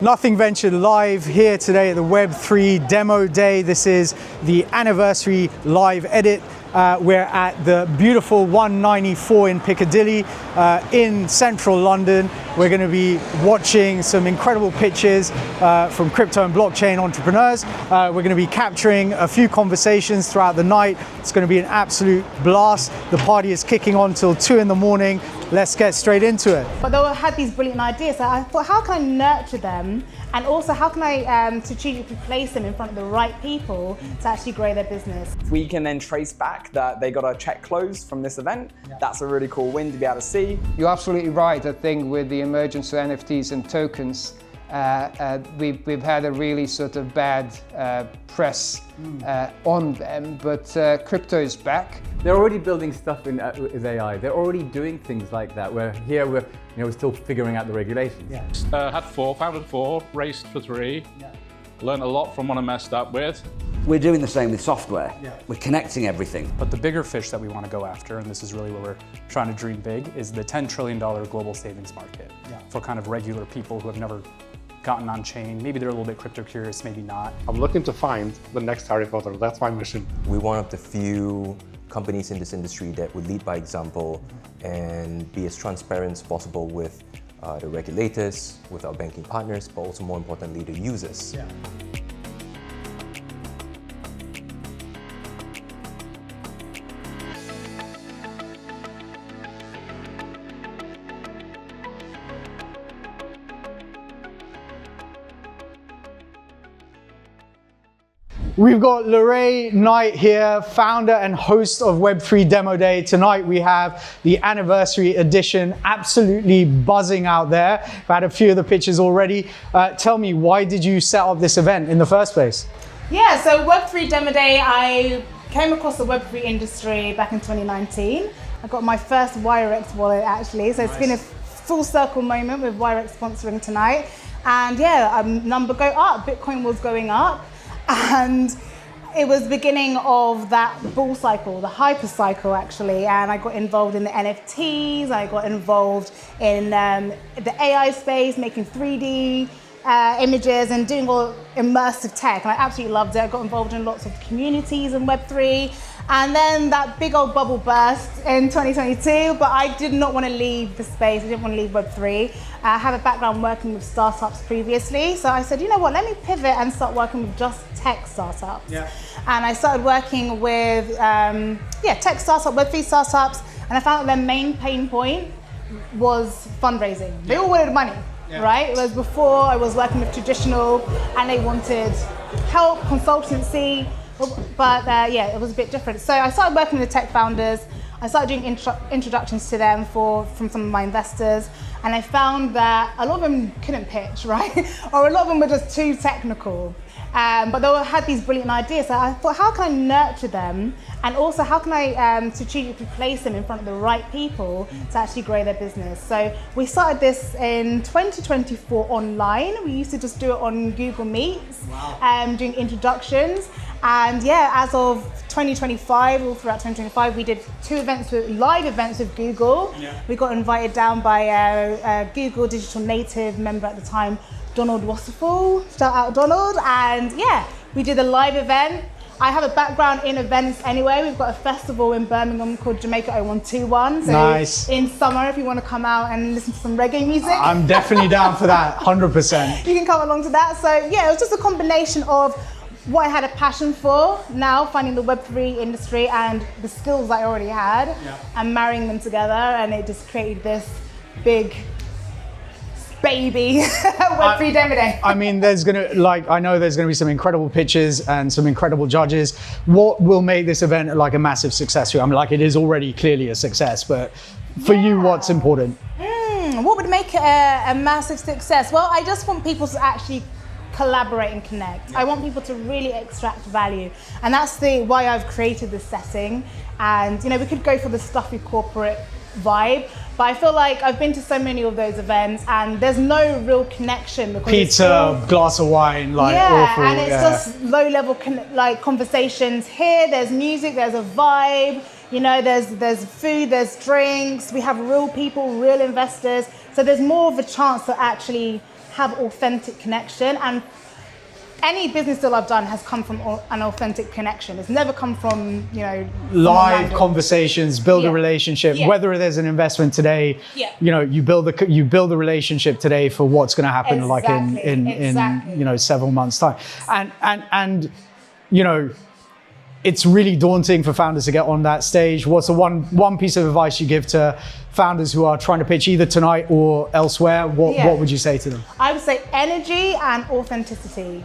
Nothing Ventured live here today at the Web3 Demo Day. This is the anniversary live edit. We're at the beautiful 194 in Piccadilly in central London. We're going to be watching some incredible pitches from crypto and blockchain entrepreneurs. We're going to be capturing a few conversations throughout the night. It's going to be an absolute blast. The party is kicking on till 2 in the morning. Let's get straight into it. But they had these brilliant ideas. So I thought, how can I nurture them? And also, how can I strategically place them in front of the right people to actually grow their business? We can then trace back that they got a check closed from this event. That's a really cool win to be able to see. You're absolutely right. I think with the emergence of NFTs and tokens, we've had a really sort of bad press on them, but crypto is back. They're already building stuff with AI. They're already doing things like that. We're still figuring out the regulations. Founded 4, raced for 3, learned a lot from what I messed up with. We're doing the same with software. We're connecting everything. But the bigger fish that we want to go after, and this is really where we're trying to dream big, is the $10 trillion global savings market for kind of regular people who have never gotten on chain. Maybe they're a little bit crypto curious, maybe not. I'm looking to find the next Harry Potter. That's my mission. We're one of the few companies in this industry that would lead by example and be as transparent as possible with the regulators, with our banking partners, but also more importantly, the users. We've got Lorraine Knight here, founder and host of Web3 Demo Day. Tonight we have the anniversary edition, absolutely buzzing out there. I've had a few of the pitches already. Tell me, why did you set up this event in the first place? Yeah, so Web3 Demo Day, I came across the Web3 industry back in 2019. I got my first WireX wallet actually, so it's been a full circle moment with WireX sponsoring tonight. And yeah, number go up, Bitcoin was going up. And it was the beginning of that bull cycle, the hyper cycle actually, and I got involved in the NFTs, I got involved in the AI space, making 3D images and doing all immersive tech, and I absolutely loved it. I got involved in lots of communities in Web3, and then that big old bubble burst in 2022, but I did not want to leave the space, I didn't want to leave Web3. I have a background working with startups previously, so I said, you know what, let me pivot and start working with just tech startups. And I started working with tech startups, Web3 startups, and I found that their main pain point was fundraising. They all wanted money, right? It was before I was working with traditional, and they wanted help, consultancy, but it was a bit different. So I started working with tech founders. I started doing introductions to them from some of my investors, and I found that a lot of them couldn't pitch, right? Or a lot of them were just too technical. But they had these brilliant ideas. So I thought, how can I nurture them? And also, how can I strategically place them in front of the right people to actually grow their business? So we started this in 2024 online. We used to just do it on Google Meets, doing introductions. And yeah, as of 2025, all throughout 2025, we did 2 live events with Google. We got invited down by a Google digital native member at the time, Donald Wasserfall, shout out Donald, and yeah, we did a live event. I have a background in events anyway. We've got a festival in Birmingham called Jamaica 0121. So nice. In summer, if you want to come out and listen to some reggae music. I'm definitely down for that, 100%. You can come along to that. So yeah, it was just a combination of what I had a passion for, now finding the Web3 industry and the skills that I already had, and marrying them together, and it just created this big baby Web3 Demo Day. I mean, I know there's gonna be some incredible pitches and some incredible judges. What will make this event like a massive success for you? I mean, like, it is already clearly a success, but for you, what's important? What would make it a massive success? Well, I just want people to actually collaborate and connect. I want people to really extract value, and that's why I've created this setting. And you know, we could go for the stuffy corporate vibe, but I feel like I've been to so many of those events and there's no real connection. Because pizza, glass of wine, like awful. And it's just low-level conversations. Here, there's music, there's a vibe. You know, there's food, there's drinks. We have real people, real investors. So there's more of a chance to actually have authentic connection. And any business deal I've done has come from an authentic connection. It's never come from, you know, live conversations, build a relationship. Yeah. Whether there's an investment today, Yeah. you know, you build a relationship today for what's going to happen, like in you know, several months' time. And you know, it's really daunting for founders to get on that stage. What's the one piece of advice you give to founders who are trying to pitch either tonight or elsewhere? What would you say to them? I would say energy and authenticity.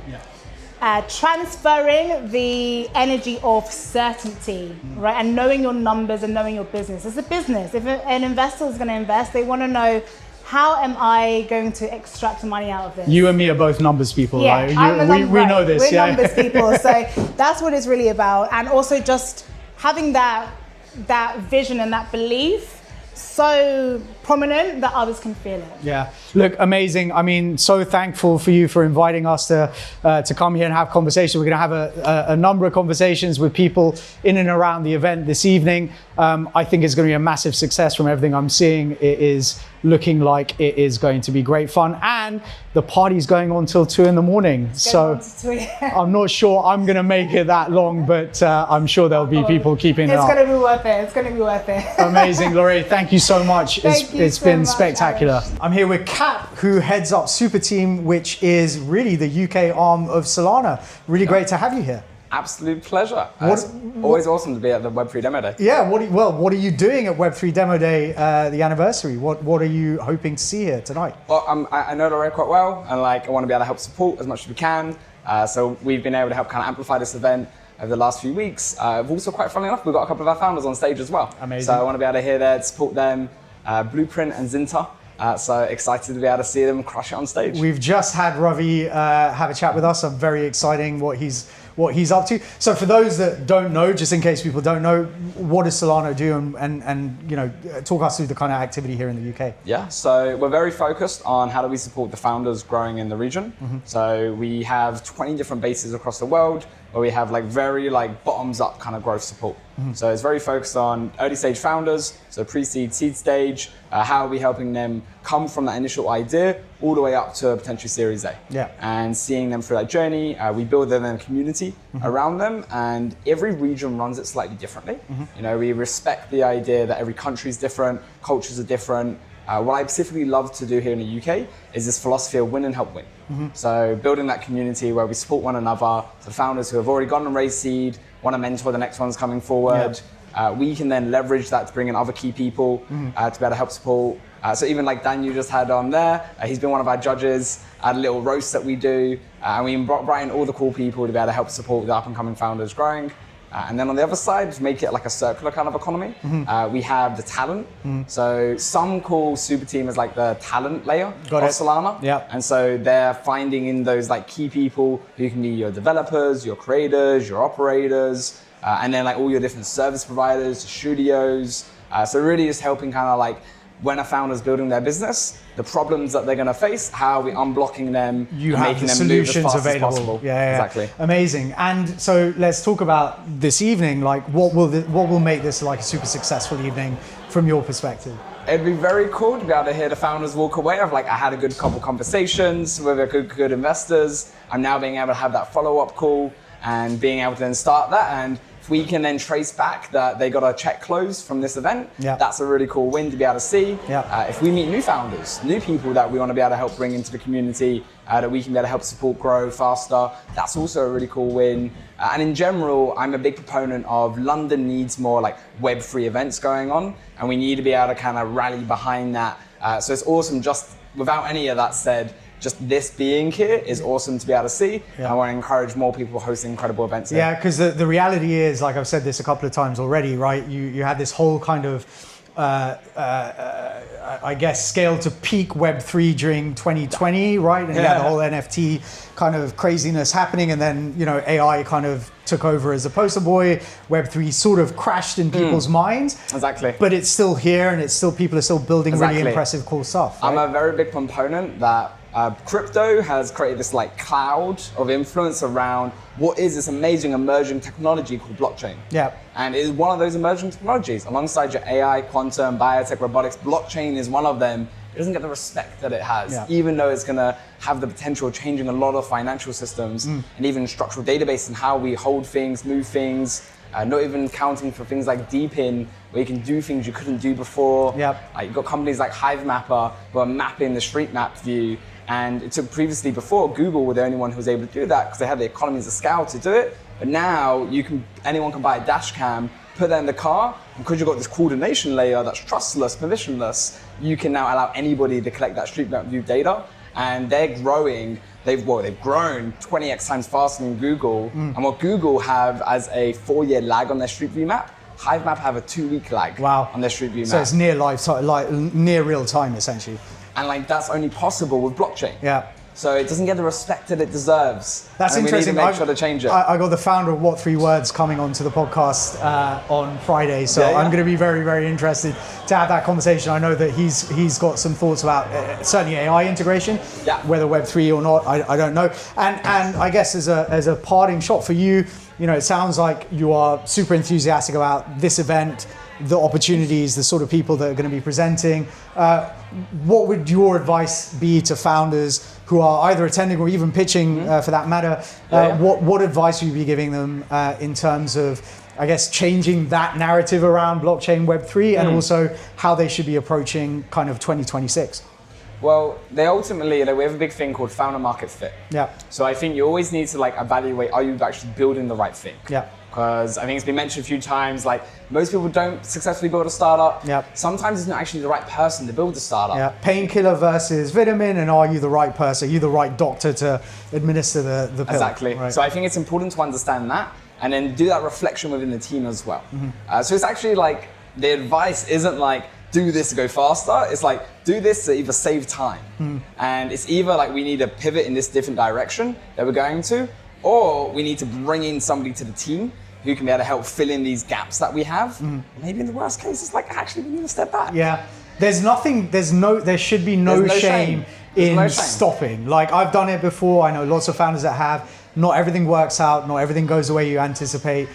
Transferring the energy of certainty, right? And knowing your numbers and knowing your business. It's a business. If an investor is going to invest, they want to know, how am I going to extract money out of this? You and me are both numbers people, yeah, right? We know this. We're numbers people. So that's what it's really about. And also just having that vision and that belief so prominent that others can feel it. Yeah, look, amazing. I mean, so thankful for you for inviting us to come here and have conversations. We're going to have a number of conversations with people in and around the event this evening. I think it's going to be a massive success from everything I'm seeing. It is looking like it is going to be great fun, and the party's going on till 2 a.m. So I'm not sure I'm going to make it that long, but I'm sure there'll be people keeping it up. It's going to be worth it. It's going to be worth it. Amazing, Laurie. Thank you so much. It's been much, spectacular. Irish. I'm here with Cap, who heads up Superteam, which is really the UK arm of Solana. Really great to have you here. Absolute pleasure. It's always awesome to be at the Web3 Demo Day. Yeah, what are you doing at Web3 Demo Day, the anniversary? What are you hoping to see here tonight? Well, I know Lorraine quite well, and I want to be able to help support as much as we can. So we've been able to help kind of amplify this event over the last few weeks. We've also, quite funnily enough, we've got a couple of our founders on stage as well. Amazing. So I want to be able to hear that, support them, Blueprint and Zinta. So excited to be able to see them crush it on stage. We've just had Ravi have a chat with us. I'm very exciting what he's up to. So for those that don't know, just in case people don't know, what does Solana do, and you know, talk us through the kind of activity here in the UK. Yeah, so we're very focused on how do we support the founders growing in the region. So we have 20 different bases across the world where we have very bottoms up kind of growth support. So it's very focused on early stage founders, so pre-seed, seed stage, how are we helping them come from that initial idea all the way up to potentially Series A. Yeah. And seeing them through that journey, we build them a community around them, and every region runs it slightly differently. You know, we respect the idea that every country is different, cultures are different. What I specifically love to do here in the UK is this philosophy of win and help win. So building that community where we support one another, so founders who have already gone and raised seed, want to mentor the next ones coming forward. We can then leverage that to bring in other key people to be able to help support. So even like Dan you just had on there, he's been one of our judges at a little roast that we do. And we brought in all the cool people to be able to help support the up and coming founders growing. And then on the other side, make it like a circular kind of economy. We have the talent. So some call Superteam as like the talent layer of Solana. And so they're finding in those key people who can be your developers, your creators, your operators, and then all your different service providers, studios. So really just helping kind of when a founder's building their business, the problems that they're going to face, how are we unblocking them, you have making the them move as solutions fast available. as possible. Exactly. Amazing. And so let's talk about this evening. What will make this a super successful evening from your perspective? It'd be very cool to be able to hear the founders walk away of I had a good couple conversations with a good investors. I'm now being able to have that follow-up call and being able to then start that. And if we can then trace back that they got a check close from this event, that's a really cool win to be able to see. If we meet new founders, new people that we want to be able to help bring into the community, that we can be able to help support grow faster, that's also a really cool win. And in general, I'm a big proponent of London needs more Web3 events going on, and we need to be able to kind of rally behind that. So it's awesome, just without any of that said, just this being here is awesome to be able to see. I want to encourage more people hosting incredible events here. Yeah, because the reality is, I've said this a couple of times already, right? You had this whole kind of, I guess, scale to peak Web3 during 2020, right? And you had the whole NFT kind of craziness happening, and then AI kind of took over as a poster boy. Web3 sort of crashed in people's minds. Exactly. But it's still here, and people are still building really impressive, cool stuff. Right? I'm a very big proponent that crypto has created this cloud of influence around what is this amazing emerging technology called blockchain. And it is one of those emerging technologies. Alongside your AI, quantum, biotech, robotics, blockchain is one of them it doesn't get the respect that it has, Yeah. even though it's going to have the potential of changing a lot of financial systems and even structural database and how we hold things, move things, not even counting for things like DeepIn, where you can do things you couldn't do before. Yep. Like you've got companies like Hivemapper who are mapping the street map view, and it took previously before Google were the only one who was able to do that because they had the economies of scale to do it. But now anyone can buy a dash cam, put that in the car, and because you've got this coordination layer that's trustless, permissionless, you can now allow anybody to collect that street map view data. And they're growing. They've grown 20x times faster than Google. And what Google have as a 4-year lag on their street view map, Hivemap have a 2-week lag on their street view map. So it's near near real time, essentially. And like that's only possible with blockchain. Yeah. So it doesn't get the respect that it deserves. That's and interesting. We need to make sure to change it. I got the founder of What 3 Words coming onto the podcast on Friday, so I'm going to be very, very interested to have that conversation. I know that he's got some thoughts about certainly AI integration, whether Web3 or not, I don't know. And I guess as a parting shot for you, it sounds like you are super enthusiastic about this event, the opportunities, the sort of people that are going to be presenting. What would your advice be to founders who are either attending or even pitching, for that matter? What advice would you be giving them in terms of, I guess, changing that narrative around blockchain Web3 and also how they should be approaching kind of 2026? Well, we have a big thing called founder market fit. Yeah. So I think you always need to evaluate, are you actually building the right thing? Yeah. Because I think it's been mentioned a few times, most people don't successfully build a startup. Yep. Sometimes it's not actually the right person to build a startup. Yeah. Painkiller versus vitamin, and are you the right person? Are you the right doctor to administer the pill? Exactly. Right. So I think it's important to understand that and then do that reflection within the team as well. So it's actually the advice isn't do this to go faster. It's do this to either save time. And it's either we need to pivot in this different direction that we're going to, or we need to bring in somebody to the team who can be able to help fill in these gaps that we have. Maybe in the worst case, it's actually we need to step back. Yeah. There should be no shame in stopping. I've done it before. I know lots of founders that have. Not everything works out. Not everything goes the way you anticipate.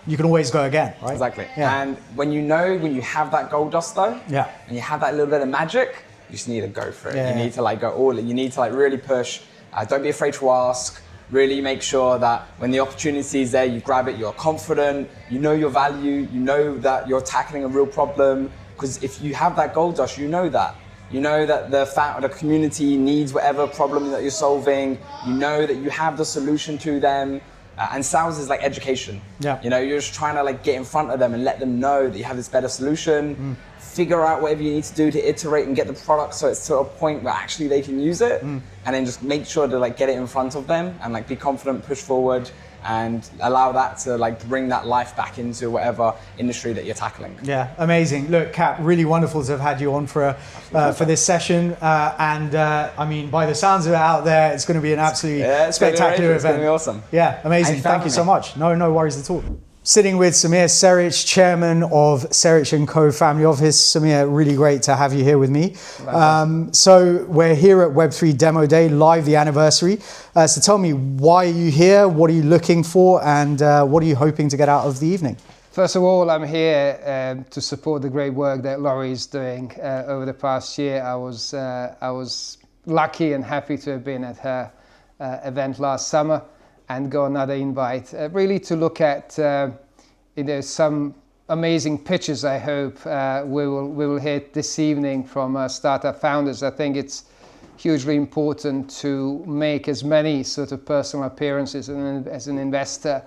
You can always go again, right? Exactly. Yeah. And when you have that gold dust though, and you have that little bit of magic, you just need to go for it. You need to go all in. You need to really push. Don't be afraid to ask. Really make sure that when the opportunity is there, you grab it, you're confident, you know your value, you know that you're tackling a real problem. Because if you have that gold dust, you know that. You know that the community needs whatever problem that you're solving. You know that you have the solution to them. And sales is like education. Yeah. You're just trying to get in front of them and let them know that you have this better solution. Figure out whatever you need to do to iterate and get the product so it's to a point where actually they can use it, and then just make sure to get it in front of them and be confident, push forward, and allow that to bring that life back into whatever industry that you're tackling. Yeah, amazing. Look, Cap, really wonderful to have had you on for this session. I mean, by the sounds of it out there, it's going to be an absolutely spectacular event. It's going to be awesome. Yeah, amazing. Thank you so much. No worries at all. Sitting with Samir Seric, chairman of Seric & Co. Family Office. Samir, really great to have you here with me. So we're here at Web3 Demo Day, live the anniversary. So tell me, why are you here? What are you looking for? And what are you hoping to get out of the evening? First of all, I'm here to support the great work that Laurie is doing over the past year. I was lucky and happy to have been at her event last summer and got another invite, really to look at some amazing pitches. I hope we will hear this evening from startup founders. I think it's hugely important to make as many sort of personal appearances as an investor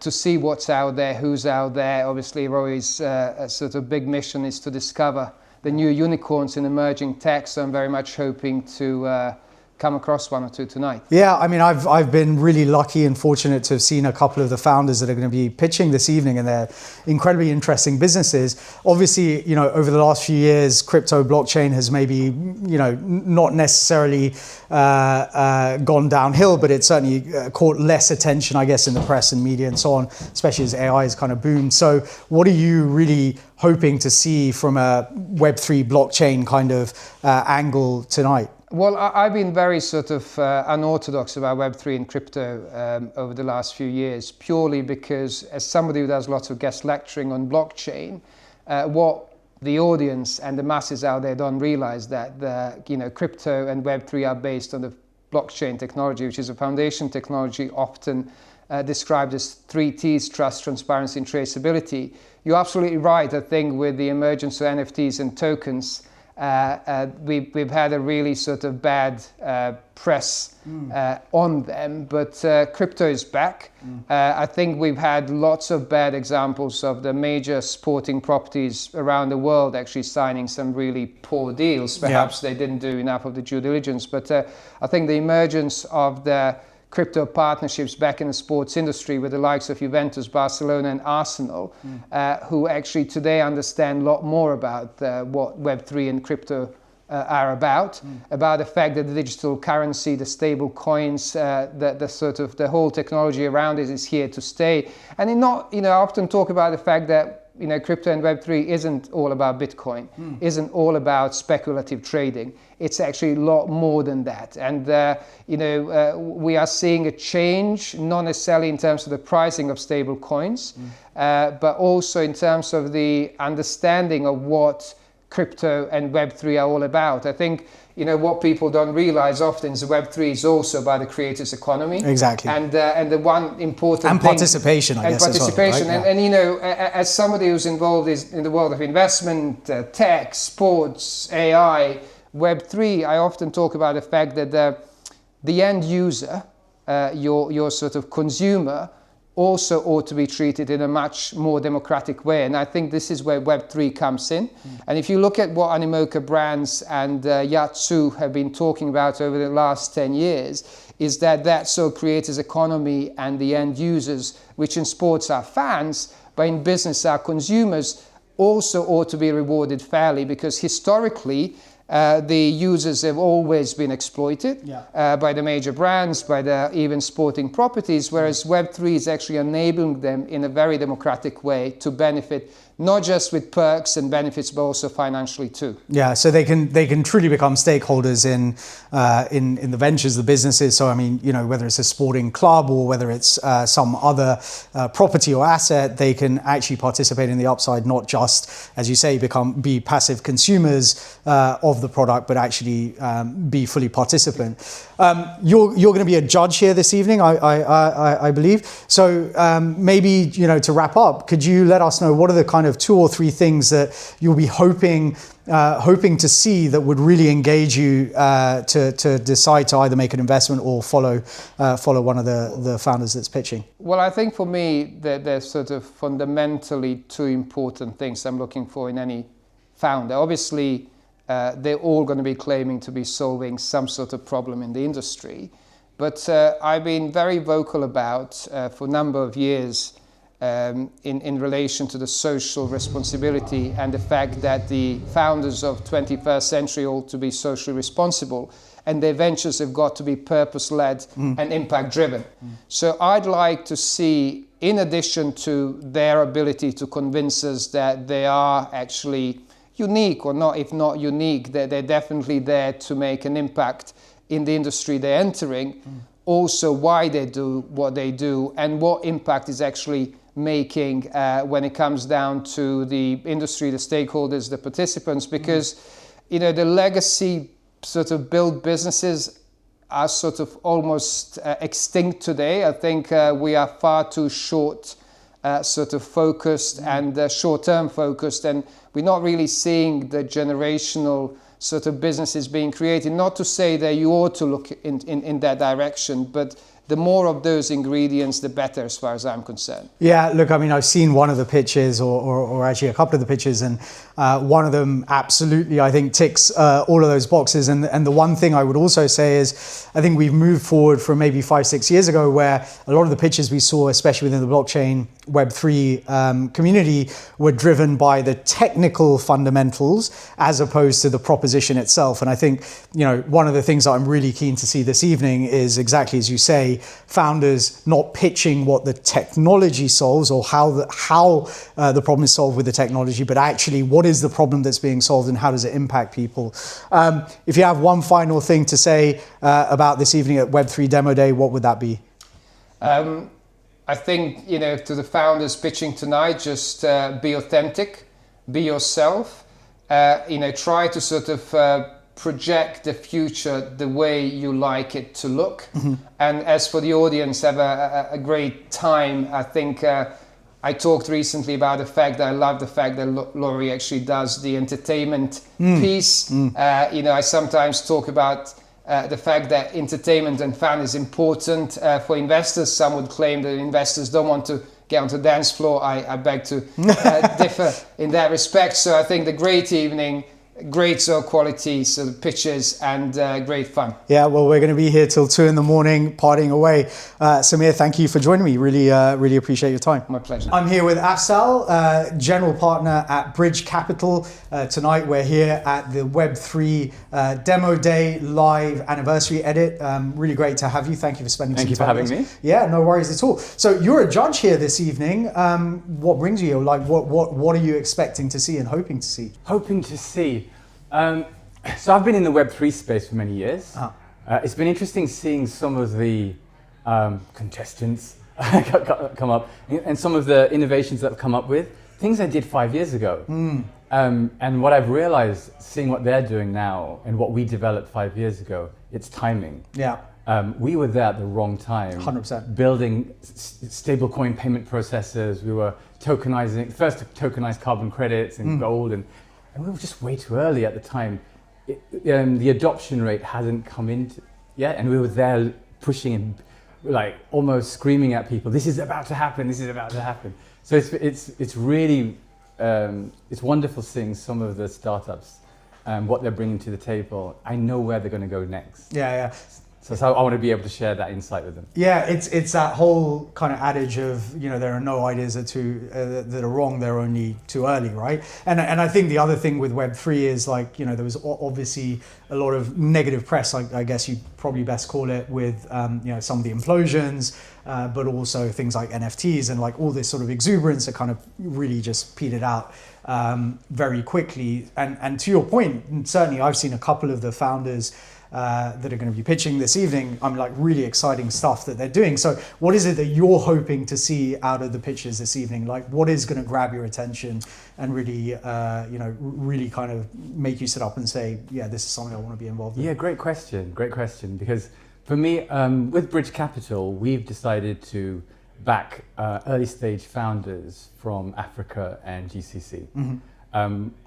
to see what's out there, who's out there. Obviously, Rory's sort of big mission is to discover the new unicorns in emerging tech. So I'm very much hoping to come across one or two tonight. Yeah, I mean, I've been really lucky and fortunate to have seen a couple of the founders that are going to be pitching this evening, and they're incredibly interesting businesses. Obviously, over the last few years, crypto blockchain has maybe, not necessarily gone downhill, but it's certainly caught less attention, I guess, in the press and media and so on, especially as AI has kind of boomed. So what are you really hoping to see from a Web3 blockchain kind of angle tonight? Well, I've been very sort of unorthodox about Web3 and crypto over the last few years, purely because as somebody who does lots of guest lecturing on blockchain, what the audience and the masses out there don't realize that crypto and Web3 are based on the blockchain technology, which is a foundation technology often described as 3 T's: trust, transparency, and traceability. You're absolutely right. I think with the emergence of NFTs and tokens, we've had a really sort of bad press on them, but crypto is back. I think we've had lots of bad examples of the major sporting properties around the world actually signing some really poor deals. Perhaps they didn't do enough of the due diligence, but I think the emergence of the crypto partnerships back in the sports industry with the likes of Juventus, Barcelona and Arsenal, who actually today understand a lot more about what Web3 and crypto are about the fact that the digital currency, the stable coins, the whole technology around it is here to stay. And I often talk about the fact that crypto and Web3 isn't all about Bitcoin, isn't all about speculative trading. It's actually a lot more than that. And, we are seeing a change, not necessarily in terms of the pricing of stable coins, but also in terms of the understanding of what crypto and Web3 are all about. I think what people don't realize often is Web3 is also about the creators economy. Exactly. And the one important and thing, participation, I guess, participation. as well, right? As somebody who's involved in the world of investment, tech, sports, AI, Web3, I often talk about the fact that the end user, your sort of consumer, also ought to be treated in a much more democratic way. And I think this is where Web3 comes in. And if you look at what Animoca Brands and Yatsu have been talking about over the last 10 years, is that so creators economy and the end users, which in sports are fans, but in business are consumers, also ought to be rewarded fairly, because historically, the users have always been exploited by the major brands, by the even sporting properties, whereas Web3 is actually enabling them in a very democratic way to benefit, not just with perks and benefits, but also financially too. Yeah, so they can truly become stakeholders in the ventures, the businesses. So I mean, whether it's a sporting club or whether it's some other property or asset, they can actually participate in the upside, not just, as you say, be passive consumers of the product, but actually be fully participant. You're going to be a judge here this evening, I believe. So maybe to wrap up, could you let us know what are the kind of 2 or 3 things that you'll be hoping to see that would really engage you to decide to either make an investment or follow one of the founders that's pitching? Well, I think for me, there's sort of fundamentally 2 important things I'm looking for in any founder. Obviously, they're all going to be claiming to be solving some sort of problem in the industry. But I've been very vocal about, for a number of years, in relation to the social responsibility and the fact that the founders of 21st century ought to be socially responsible, and their ventures have got to be purpose-led and impact-driven. So I'd like to see, in addition to their ability to convince us that they are actually unique, or not, if not unique, that they're definitely there to make an impact in the industry they're entering, also why they do what they do and what impact is actually making when it comes down to the industry, the stakeholders, the participants, because the legacy sort of built businesses are sort of almost extinct today. I think we are far too short sort of focused and short-term focused, and we're not really seeing the generational sort of businesses being created. Not to say that you ought to look in that direction, but the more of those ingredients, the better, as far as I'm concerned. Yeah, look, I mean, I've seen one of the pitches, or actually a couple of the pitches, and one of them absolutely, I think, ticks all of those boxes. And the one thing I would also say is, I think we've moved forward from maybe 5-6 years ago, where a lot of the pitches we saw, especially within the blockchain Web3 community, were driven by the technical fundamentals as opposed to the proposition itself. And I think, one of the things that I'm really keen to see this evening is exactly as you say, founders not pitching what the technology solves or how the problem is solved with the technology, but actually what is the problem that's being solved and how does it impact people. If you have one final thing to say about this evening at Web3 Demo Day, what would that be? I think, to the founders pitching tonight, just be authentic, be yourself. try to sort of project the future the way you like it to look. And as for the audience, have a great time. I think I talked recently about the fact that I love the fact that Laurie actually does the entertainment piece. I sometimes talk about the fact that entertainment and fun is important for investors. Some would claim that investors don't want to get onto the dance floor. I beg to differ in that respect. So I think the great evening, great quality sort of pitches, and great fun. Yeah, well, we're going to be here till 2 a.m, partying away. Samir, thank you for joining me. Really appreciate your time. My pleasure. I'm here with Afsal, general partner at Bridge Capital. Tonight we're here at the Web3 Demo Day live anniversary edit. Really great to have you. Thank you for spending some time. Thank you for having me. Yeah, no worries at all. So you're a judge here this evening. What brings you here? Like, what are you expecting to see and hoping to see? Hoping to see. So I've been in the Web3 space for many years. It's been interesting seeing some of the contestants come up and some of the innovations that have come up with, things I did 5 years ago. And what I've realized, seeing what they're doing now and what we developed 5 years ago, it's timing. Yeah. We were there at the wrong time. 100%. Building stablecoin payment processors. We were first to tokenize carbon credits and gold, and we were just way too early at the time. The adoption rate hadn't come in yet, and we were there pushing and like almost screaming at people, this is about to happen, this is about to happen. So it's really, it's wonderful seeing some of the startups, what they're bringing to the table. I know where they're going to go next. Yeah. So I want to be able to share that insight with them. Yeah, it's that whole kind of adage of, there are no ideas that are wrong, they're only too early, right? And I think the other thing with Web3 is like, there was obviously a lot of negative press, I guess you'd probably best call it, with some of the implosions, but also things like NFTs and like all this sort of exuberance that kind of really just petered out very quickly. And to your point, certainly I've seen a couple of the founders that are going to be pitching this evening. I'm like really exciting stuff that they're doing. So what is it that you're hoping to see out of the pitches this evening? Like what is going to grab your attention and really, really kind of make you sit up and say, yeah, this is something I want to be involved in? Yeah, great question. Because for me, with Bridge Capital, we've decided to back early stage founders from Africa and GCC.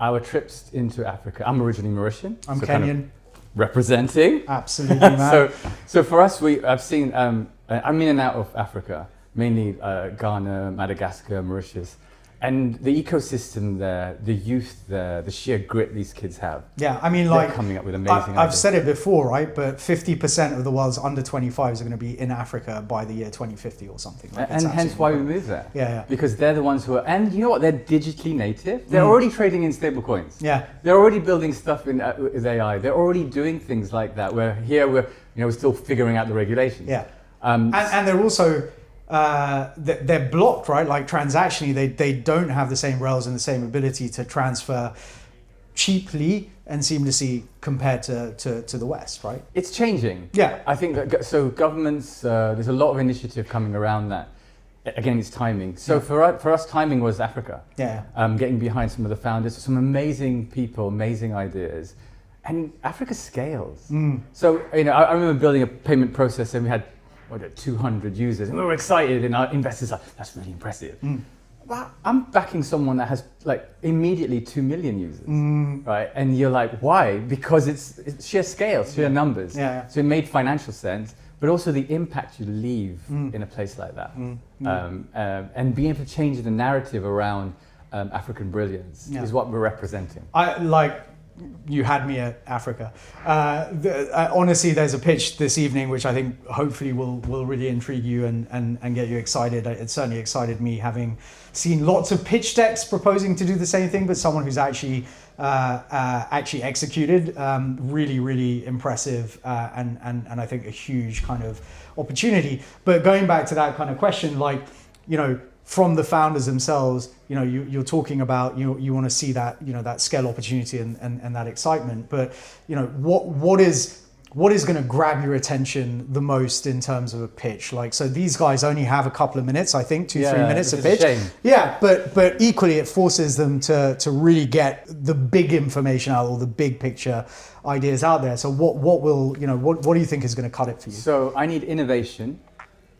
Our trips into Africa, I'm originally Mauritian. I'm Kenyan. Kind of representing. Absolutely, man. So for us, I've seen, I'm in and out of Africa, mainly Ghana, Madagascar, Mauritius. And the ecosystem there, the youth there, the sheer grit these kids have. Yeah, I mean, they're coming up with amazing ideas. I've said it before, right? But 50% of the world's under 25s are going to be in Africa by the year 2050 or something. Like, and hence why we moved there. Yeah. Because they're the ones who are, and you know what? They're digitally native. They're already trading in stable coins. Yeah. They're already building stuff with AI. They're already doing things like that. Where here we're still figuring out the regulations. Yeah. And they're also. They're blocked, right? Like transactionally, they don't have the same rails and the same ability to transfer cheaply and seamlessly compared to the West, right? It's changing. Yeah. I think that, so governments, there's a lot of initiative coming around that. Again, it's timing. So for us, timing was Africa. Yeah. Getting behind some of the founders, some amazing people, amazing ideas. And Africa scales. So, I remember building a payment process and we had 200 users, and we were excited, and our investors are like, that's really impressive. But I'm backing someone that has like immediately 2 million users, right? And you're like, why? Because it's sheer scale, sheer numbers. Yeah. So it made financial sense, but also the impact you leave in a place like that, and being able to change the narrative around African brilliance is what we're representing. You had me at Africa. Honestly, there's a pitch this evening which I think hopefully will really intrigue you and get you excited. It certainly excited me, having seen lots of pitch decks proposing to do the same thing, but someone who's actually executed. Really impressive, and I think a huge kind of opportunity. But going back to that kind of question, from the founders themselves, you're talking about, you want to see that, that scale opportunity and that excitement. But, what what is going to grab your attention the most in terms of a pitch? Like, so these guys only have a couple of minutes, I think, 2-3 minutes to pitch. Yeah, but equally it forces them to really get the big information out, or the big picture ideas out there. So what do you think is going to cut it for you? So I need innovation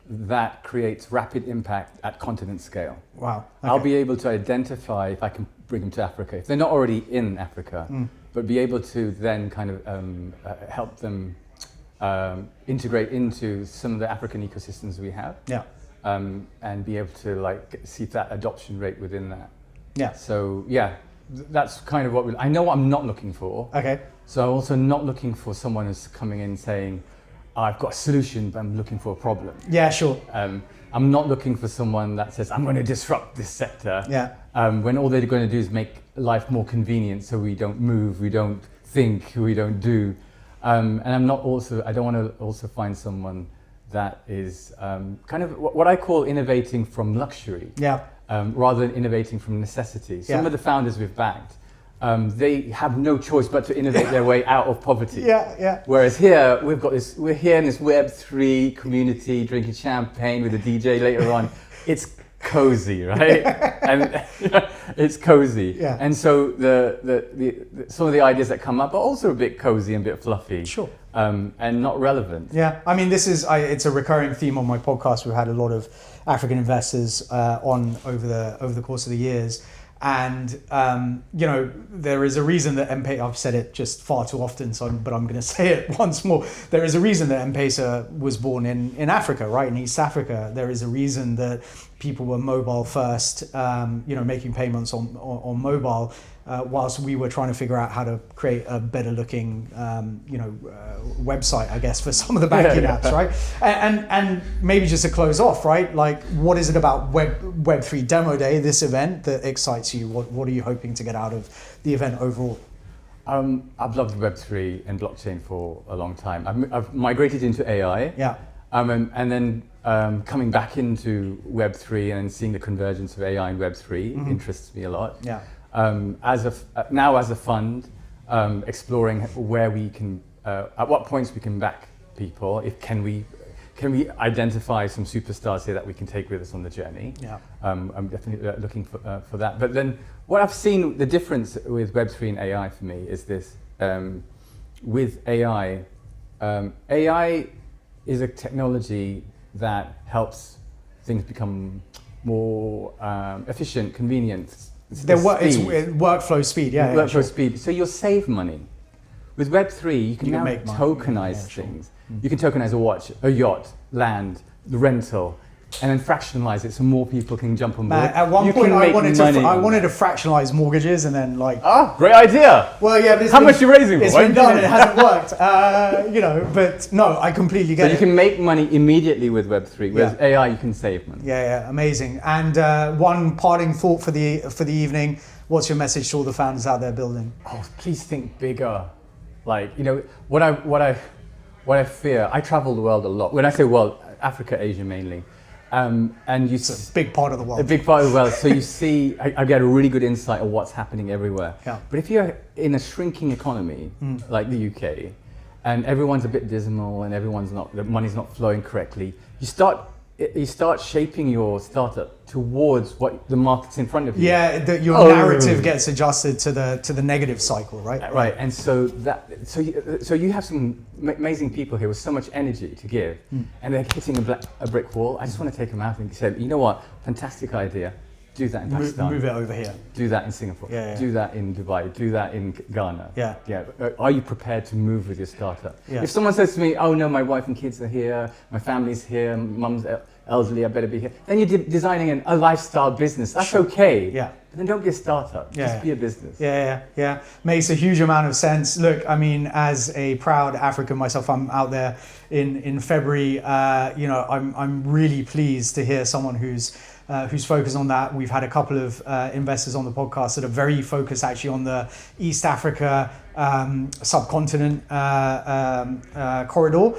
that creates rapid impact at continent scale. Wow. Okay. I'll be able to identify if I can bring them to Africa, if they're not already in Africa, but be able to then kind of help them integrate into some of the African ecosystems we have. Yeah. And be able to like see that adoption rate within that. Yeah. So yeah, that's kind of what I know what I'm not looking for. Okay. So I'm also not looking for someone who's coming in saying, I've got a solution, but I'm looking for a problem. Yeah, sure. I'm not looking for someone that says, I'm going to disrupt this sector. Yeah. When all they're going to do is make life more convenient, so we don't move, we don't think, we don't do. And I don't want to also find someone that is kind of what I call innovating from luxury. Yeah. Rather than innovating from necessity. Some Yeah. of the founders we've backed, they have no choice but to innovate their way out of poverty. Yeah. Whereas here, we're here in this Web3 community, drinking champagne with a DJ later on. It's cozy, right? And it's cozy. Yeah. And so the some of the ideas that come up are also a bit cozy and a bit fluffy. Sure. And not relevant. Yeah, I mean, it's a recurring theme on my podcast. We've had a lot of African investors on over the course of the years. And, there is a reason that M-Pesa, I've said it just far too often, but I'm going to say it once more. There is a reason that M-Pesa was born in Africa, right? In East Africa. There is a reason that people were mobile first, making payments on mobile, whilst we were trying to figure out how to create a better looking, website, I guess, for some of the banking apps, right? And maybe just to close off, right? Like, what is it about Web3 Demo Day, this event, that excites you? What are you hoping to get out of the event overall? I've loved Web3 and blockchain for a long time. I've migrated into AI. Yeah. And then coming back into Web3 and seeing the convergence of AI and Web3 interests me a lot. Yeah. As a fund, exploring where we can, at what points we can back people. Can we identify some superstars here that we can take with us on the journey? Yeah. I'm definitely looking for that. But then what I've seen, the difference with Web3 and AI for me is this. With AI, AI is a technology that helps things become more efficient, convenient. It's workflow speed, yeah. Workflow speed. So you'll save money. With Web3, you can now tokenize things. You can tokenize a watch, a yacht, land, the rental, and then fractionalize it so more people can jump on board. At one point, I wanted to fractionalize mortgages, and then great idea. Well, yeah, but how much are you raising? It's been done. It hasn't worked. But no, I completely get it. So you can make money immediately with Web3. Whereas AI, you can save money. Yeah, amazing. And one parting thought for the evening. What's your message to all the founders out there building? Oh, please think bigger. What I fear. I travel the world a lot. When I say world, Africa, Asia mainly. And it's a big part of the world. A big part of the world. So you see, I get a really good insight of what's happening everywhere. Yeah. But if you're in a shrinking economy like the UK, and everyone's a bit dismal, and the money's not flowing correctly, you start shaping your startup towards what the market's in front of you. Yeah, your narrative gets adjusted to the negative cycle, right? Right, and so you have some amazing people here with so much energy to give, and they're hitting a brick wall. I just want to take them out and say, you know what, fantastic idea. Do that in Pakistan. Move it over here. Do that in Singapore. Do that in Dubai. Do that in Ghana. Yeah. Are you prepared to move with your startup? Yeah. If someone says to me, oh no, my wife and kids are here, my family's here, mum's elderly, I better be here. Then you're designing a lifestyle business. That's okay. Yeah. But then don't be a startup. Just be a business. Yeah. Makes a huge amount of sense. Look, I mean, as a proud African myself, I'm out there in February. I'm really pleased to hear someone who's focused on that. We've had a couple of investors on the podcast that are very focused actually on the East Africa subcontinent corridor,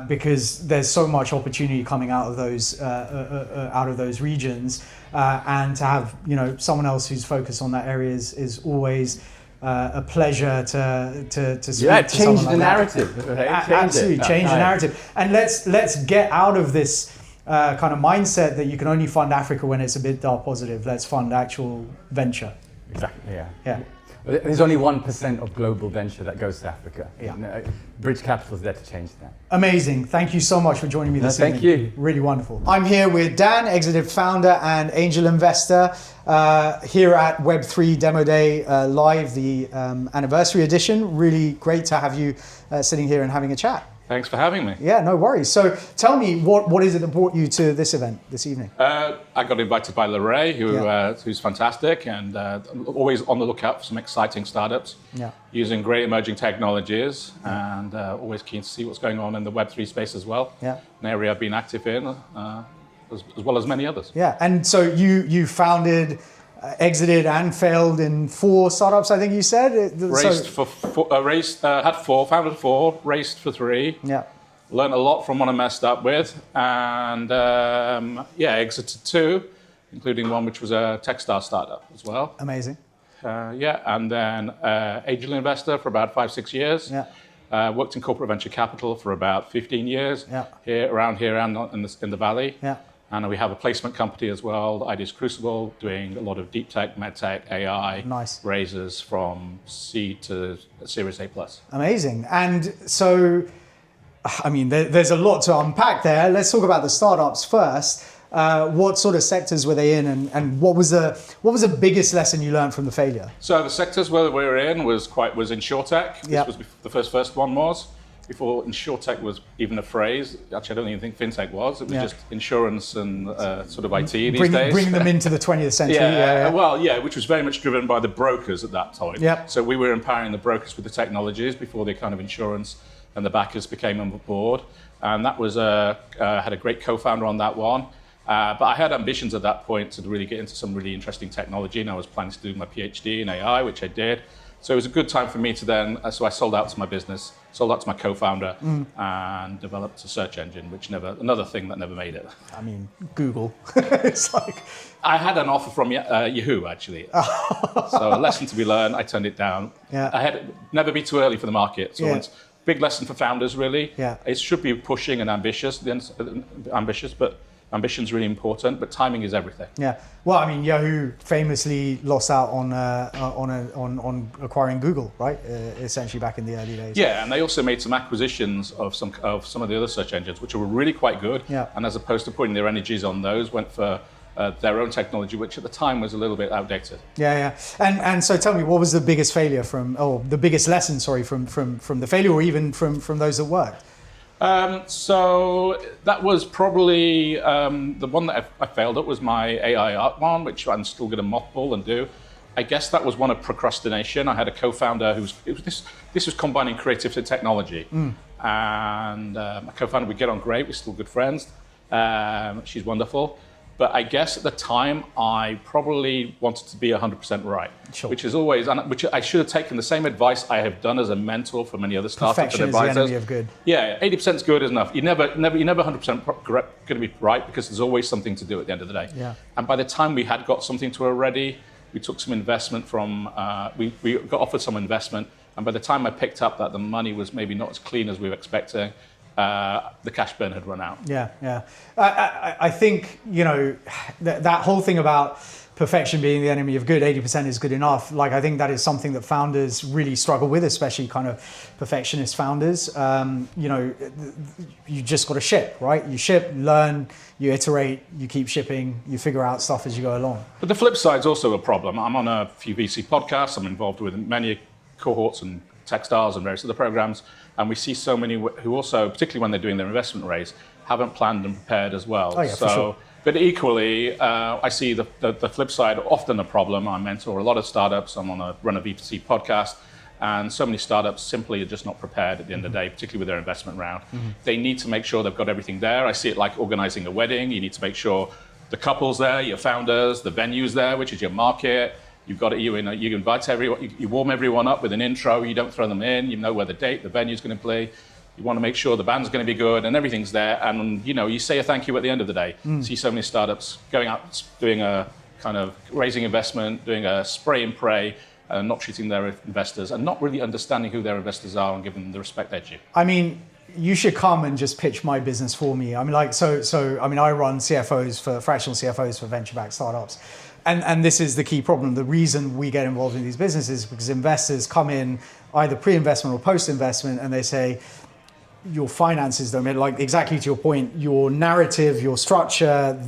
because there's so much opportunity coming out of those regions, and to have someone else who's focused on that area is always a pleasure to speak Yeah, to someone change like the that. narrative. Right? Absolutely, change the narrative. And let's get out of this kind of mindset that you can only fund Africa when it's a bit dark positive. Let's fund actual venture. Exactly, yeah. Yeah. There's only 1% of global venture that goes to Africa. Yeah. You know, Bridge Capital is there to change that. Amazing. Thank you so much for joining me this evening. Thank you. Really wonderful. I'm here with Dan, Exited founder and angel investor, here at Web3 Demo Day Live, the anniversary edition. Really great to have you sitting here and having a chat. Thanks for having me. Yeah, no worries. So tell me, what is it that brought you to this event this evening? I got invited by Lorray, who's fantastic and always on the lookout for some exciting startups using great emerging technologies and always keen to see what's going on in the Web3 space as well. Yeah. An area I've been active in, as well as many others. Yeah, and so you founded, exited and failed in 4 startups, I think you said? Had 4, founded 4, raced for 3. Yeah. Learned a lot from what I messed up with, and exited 2, including one which was a Techstar startup as well. Amazing. And then angel investor for about 5-6 years. Yeah. Worked in corporate venture capital for about 15 years. Yeah. Around here and in the Valley. Yeah. And we have a placement company as well, Ideas Crucible, doing a lot of deep tech, med tech, AI raises from C to Series A+. Amazing. And so, I mean, there's a lot to unpack there. Let's talk about the startups first. What sort of sectors were they in, and what was the biggest lesson you learned from the failure? So the sectors where we were in was insurtech. This was the first one was. Before insurtech was even a phrase. Actually, I don't even think fintech was. It was just insurance and sort of IT these days. Bring them into the 20th century. Which was very much driven by the brokers at that time. Yep. So we were empowering the brokers with the technologies before the kind of insurance and the backers became on board. And that was had a great co-founder on that one. But I had ambitions at that point to really get into some really interesting technology, and I was planning to do my PhD in AI, which I did. So it was a good time for me to then, so I sold out to my business, sold out to my co-founder, and developed a search engine, another thing that never made it. I mean, Google. It's like... I had an offer from Yahoo, actually. So a lesson to be learned, I turned it down. Yeah. I had never be too early for the market. So it's a big lesson for founders, really. Yeah. It should be pushing and ambitious, but ambition's really important, but timing is everything. Yeah. Well, I mean, Yahoo famously lost out on acquiring Google, right? Essentially back in the early days. Yeah, and they also made some acquisitions of some of the other search engines, which were really quite good. Yeah. And as opposed to putting their energies on those, went for their own technology, which at the time was a little bit outdated. Yeah. And so tell me, what was the biggest failure the biggest lesson, from the failure, or even from those that worked? So that was probably the one that I failed at was my AI art one, which I'm still going to mothball and do. I guess that was one of procrastination. I had a co-founder this was combining creative and technology. And my co-founder, we get on great, we're still good friends. She's wonderful. But I guess at the time, I probably wanted to be 100% right, which is always, which I should have taken the same advice I have done as a mentor for many other startups and advisors. Perfection is the enemy of good. Yeah, 80% is good is enough. You're never 100% going to be right, because there's always something to do at the end of the day. Yeah. And by the time we had got something to already, we took some investment from, we got offered some investment, and by the time I picked up that the money was maybe not as clean as we were expecting, the cash burn had run out. Yeah. I think, that whole thing about perfection being the enemy of good, 80% is good enough. Like, I think that is something that founders really struggle with, especially kind of perfectionist founders. You just got to ship, right? You ship, learn, you iterate, you keep shipping, you figure out stuff as you go along. But the flip side is also a problem. I'm on a few VC podcasts. I'm involved with many cohorts and Techstars and various other programs. And we see so many who also, particularly when they're doing their investment raise, haven't planned and prepared as well. Oh, yeah, for sure. But equally, I see the flip side often a problem. I mentor a lot of startups. I'm run a VC podcast, and so many startups simply are just not prepared at the end of the day, particularly with their investment round. They need to make sure they've got everything there. I see it like organizing a wedding. You need to make sure the couple's there, your founders, the venue's there, which is your market. You've got it. You invite everyone. You warm everyone up with an intro. You don't throw them in. You know where the venue's going to play. You want to make sure the band's going to be good and everything's there. And you say a thank you at the end of the day. See so many startups going out, doing a kind of raising investment, doing a spray and pray, not treating their investors and not really understanding who their investors are and giving them the respect they're due. I mean, you should come and just pitch my business for me. I mean, like, I mean, I run fractional CFOs for venture-backed startups. And this is the key problem. The reason we get involved in these businesses is because investors come in either pre-investment or post-investment and they say, your finances don't make, like, exactly to your point, your narrative, your structure,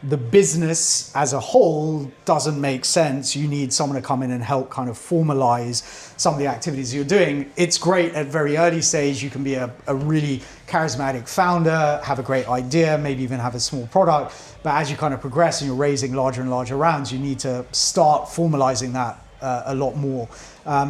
the business as a whole doesn't make sense. You need someone to come in and help kind of formalize some of the activities you're doing. It's great at very early stage. You can be a really charismatic founder, have a great idea, maybe even have a small product. But as you kind of progress and you're raising larger and larger rounds, you need to start formalizing that a lot more.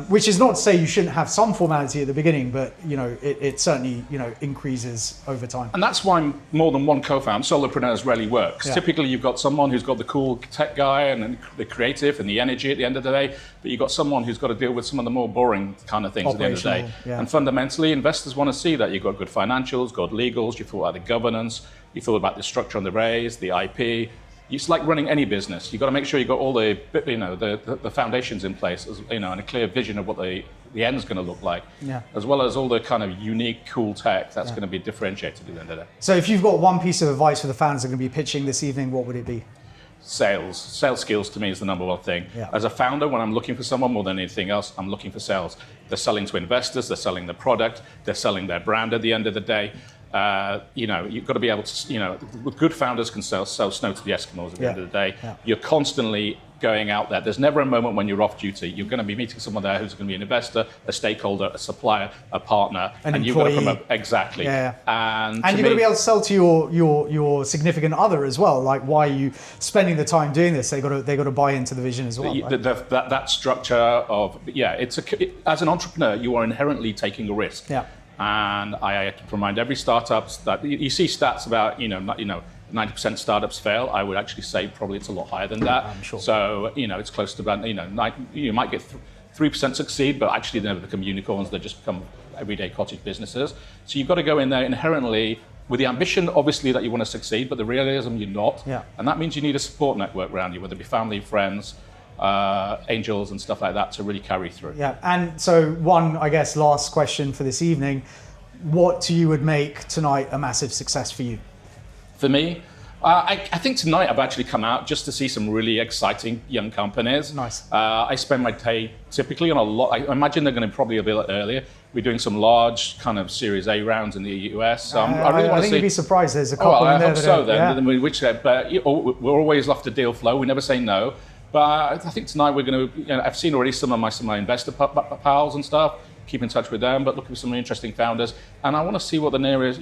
Which is not to say you shouldn't have some formality at the beginning, but it certainly increases over time. And that's why more than one co-founder, solopreneurs rarely works. Yeah. Typically, you've got someone who's got the cool tech guy and the creative and the energy at the end of the day, but you've got someone who's got to deal with some of the more boring kind of things at the end of the day. Yeah. And fundamentally, investors want to see that you've got good financials, good legals, you thought about the governance, you thought about the structure on the raise, the IP. It's like running any business. You've got to make sure you've got all the foundations in place, and a clear vision of what the end's going to look like, as well as all the kind of unique, cool tech that's going to be differentiated at the end of the day. So if you've got one piece of advice for the fans that are going to be pitching this evening, what would it be? Sales skills to me is the number one thing. Yeah. As a founder, when I'm looking for someone more than anything else, I'm looking for sales. They're selling to investors, they're selling the product, they're selling their brand at the end of the day. You've got to be able to, good founders can sell snow to the Eskimos at the end of the day. Yeah. You're constantly going out there. There's never a moment when you're off duty. You're going to be meeting someone there who's going to be an investor, a stakeholder, a supplier, a partner, and you've got to promote. Exactly. Yeah. And you've got to be able to sell to your significant other as well. Like, why are you spending the time doing this? They got to buy into the vision as well. Right? That structure of as an entrepreneur, you are inherently taking a risk. Yeah. And I remind every startups that you see stats about 90% startups fail. I would actually say probably it's a lot higher than that. I'm sure. So it's close to about you might get 3% succeed, but actually they never become unicorns. They just become everyday cottage businesses. So you've got to go in there inherently with the ambition, obviously, that you want to succeed, but the realism you're not. Yeah. And that means you need a support network around you, whether it be family, friends, angels and stuff like that to really carry through. Yeah, and so one, I guess, last question for this evening. What you would make tonight a massive success for you? For me, I think tonight I've actually come out just to see some really exciting young companies. Nice. I spend my day typically on a lot. I imagine they're going to probably be a bit earlier. We're doing some large kind of Series A rounds in the US. So I really want to see. You'd be surprised. There's a couple in there. I hope so then. But we're always love to deal flow. We never say no. But I think tonight we're going to, I've seen already some of my investor pals and stuff, keep in touch with them, but look at some really interesting founders. And I want to see what the nearest,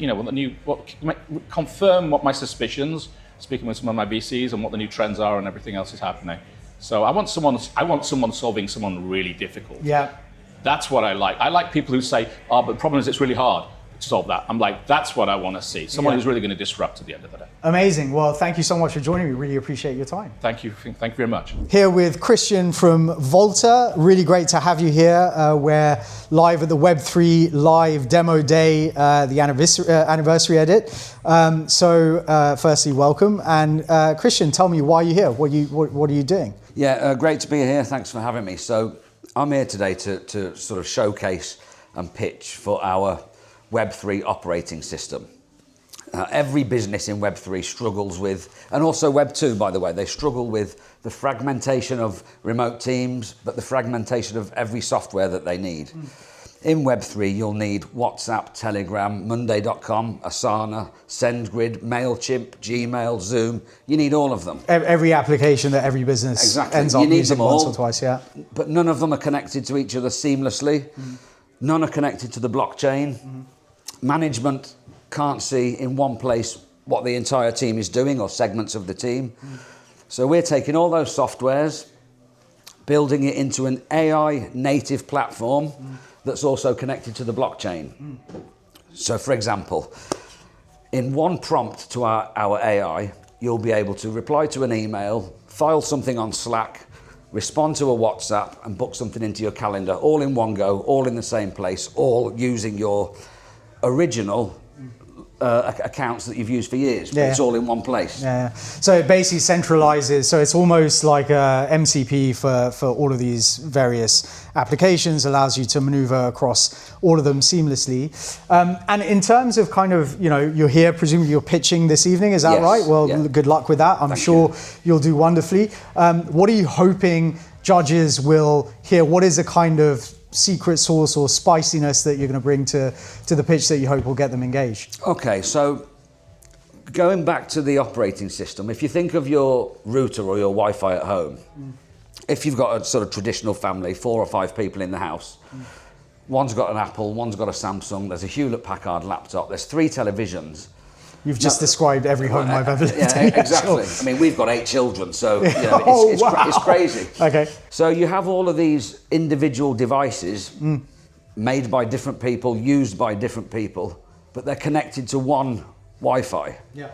confirm what my suspicions, speaking with some of my VCs, and what the new trends are and everything else is happening. So I want someone solving someone really difficult. Yeah. That's what I like. I like people who say, but the problem is it's really hard to solve that. I'm like, that's what I want to see. Someone who's really going to disrupt at the end of the day. Amazing. Well, thank you so much for joining me. Really appreciate your time. Thank you very much. Here with Christian from Volta. Really great to have you here. We're live at the Web3 Live Demo Day, the anniversary edit. Firstly, welcome. And Christian, tell me why you're here. What are you doing? Yeah, great to be here. Thanks for having me. So I'm here today to sort of showcase and pitch for our Web3 operating system. Every business in Web3 struggles with, and also Web2, by the way, they struggle with the fragmentation of remote teams, but the fragmentation of every software that they need. In Web3, you'll need WhatsApp, Telegram, Monday.com, Asana, SendGrid, MailChimp, Gmail, Zoom. You need all of them. Every application that every business ends up using once or twice, yeah. But none of them are connected to each other seamlessly. None are connected to the blockchain. Management can't see in one place what the entire team is doing or segments of the team. So we're taking all those softwares, building it into an AI native platform that's also connected to the blockchain. So for example, in one prompt to our AI, you'll be able to reply to an email, file something on Slack, respond to a WhatsApp and book something into your calendar, all in one go, all in the same place, all using your original accounts that you've used for years, but it's all in one place. Yeah. So it basically centralizes, so it's almost like a MCP for all of these various applications, allows you to maneuver across all of them seamlessly. And in terms of kind of, you're here, presumably you're pitching this evening, is that Yes, right? Well, yeah. good luck with that. I'm sure you'll do wonderfully. What are you hoping judges will hear? What is the kind of secret sauce or spiciness that you're going to bring to the pitch that you hope will get them engaged? Okay, so going back to the operating system, if you think of your router or your Wi-Fi at home, if you've got a sort of traditional family, 4 or 5 people in the house, one's got an Apple, one's got a Samsung, there's a Hewlett-Packard laptop, there's 3 televisions. You've just described every home I've ever lived in. Yeah, exactly. Sure. I mean, we've got 8 children, so it's crazy. Okay. So you have all of these individual devices made by different people, used by different people, but they're connected to one Wi-Fi. Yeah.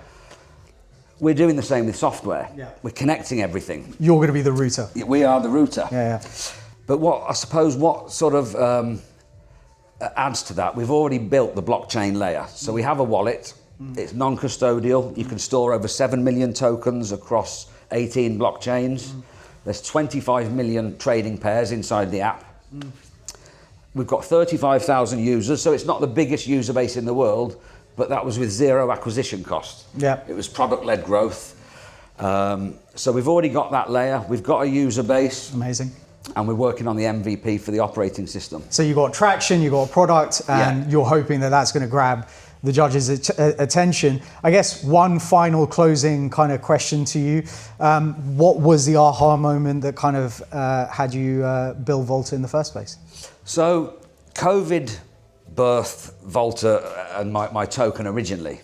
We're doing the same with software. Yeah. We're connecting everything. You're going to be the router. We are the router. Yeah. But what sort of adds to that, we've already built the blockchain layer. So we have a wallet. It's non-custodial. You can store over 7 million tokens across 18 blockchains. There's 25 million trading pairs inside the app. We've got 35,000 users, so it's not the biggest user base in the world, but that was with 0 acquisition cost. Yeah. It was product-led growth. So we've already got that layer. We've got a user base. Amazing. And we're working on the MVP for the operating system. So you've got traction, you've got a product, and you're hoping that that's going to grab the judges' attention. I guess one final closing kind of question to you. What was the aha moment that kind of had you build Volta in the first place? So COVID birthed Volta and my token originally.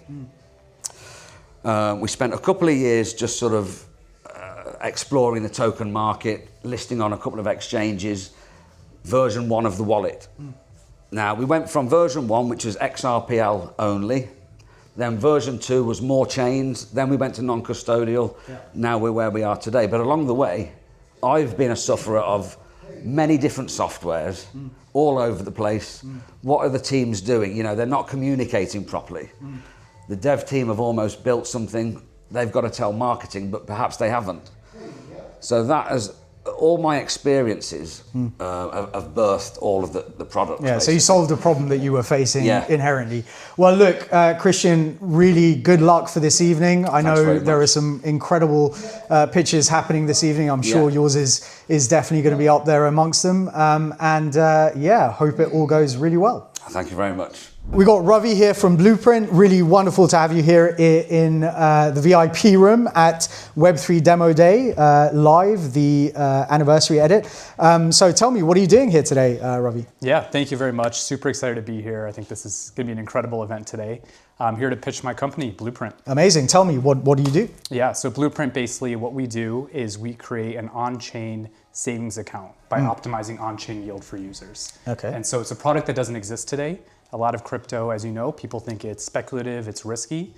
We spent a couple of years just sort of exploring the token market, listing on a couple of exchanges, version 1 of the wallet. Now, we went from version 1, which was XRPL only, then version 2 was more chains, then we went to non-custodial, now we're where we are today. But along the way, I've been a sufferer of many different softwares all over the place. What are the teams doing? They're not communicating properly. The dev team have almost built something, they've got to tell marketing, but perhaps they haven't. So that has, all my experiences have birthed all of the products. Yeah, basically. so you solved a problem that you were facing inherently. Well, look, Christian, really good luck for this evening. I know there are some incredible pitches happening this evening. I'm sure yours is definitely going to be up there amongst them. Hope it all goes really well. Thank you very much. We got Ravi here from Blueprint. Really wonderful to have you here in the VIP room at Web3 Demo Day, live, the anniversary edit. So tell me, what are you doing here today, Ravi? Yeah, thank you very much. Super excited to be here. I think this is going to be an incredible event today. I'm here to pitch my company, Blueprint. Amazing. Tell me, what do you do? Yeah, so Blueprint, basically what we do is we create an on-chain savings account by optimizing on-chain yield for users. Okay. And so it's a product that doesn't exist today. A lot of crypto, as you know, people think it's speculative, it's risky.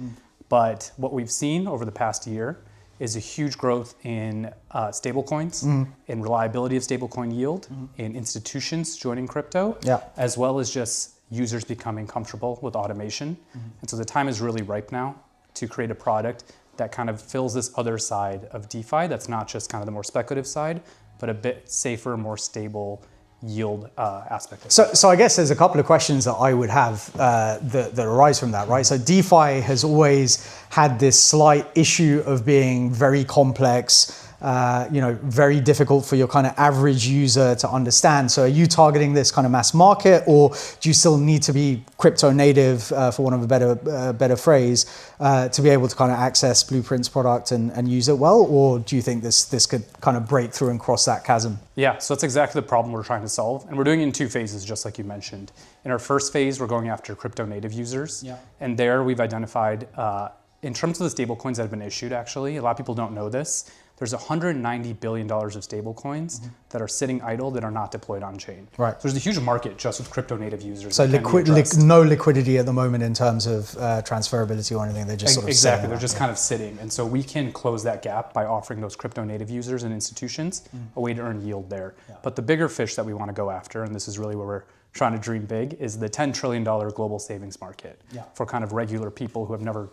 But what we've seen over the past year is a huge growth in stablecoins, in reliability of stablecoin yield, in institutions joining crypto, as well as just users becoming comfortable with automation. And so the time is really ripe now to create a product that kind of fills this other side of DeFi that's not just kind of the more speculative side, but a bit safer, more stable yield aspect of it. So I guess there's a couple of questions that I would have that arise from that, right? So DeFi has always had this slight issue of being very complex, very difficult for your kind of average user to understand. So are you targeting this kind of mass market, or do you still need to be crypto native, for want of a better phrase, to be able to kind of access Blueprint's product and use it well? Or do you think this could kind of break through and cross that chasm? Yeah, so that's exactly the problem we're trying to solve. And we're doing it in 2 phases, just like you mentioned. In our first phase, we're going after crypto native users. And there we've identified, in terms of the stablecoins that have been issued, actually, a lot of people don't know this, there's $190 billion of stablecoins that are sitting idle that are not deployed on chain. Right. So there's a huge market just with crypto native users. So no liquidity at the moment in terms of transferability or anything. They're just sort of exactly. They're just kind of sitting, and so we can close that gap by offering those crypto native users and institutions a way to earn yield there. But the bigger fish that we want to go after, and this is really where we're trying to dream big, is the $10 trillion global savings market for kind of regular people who have never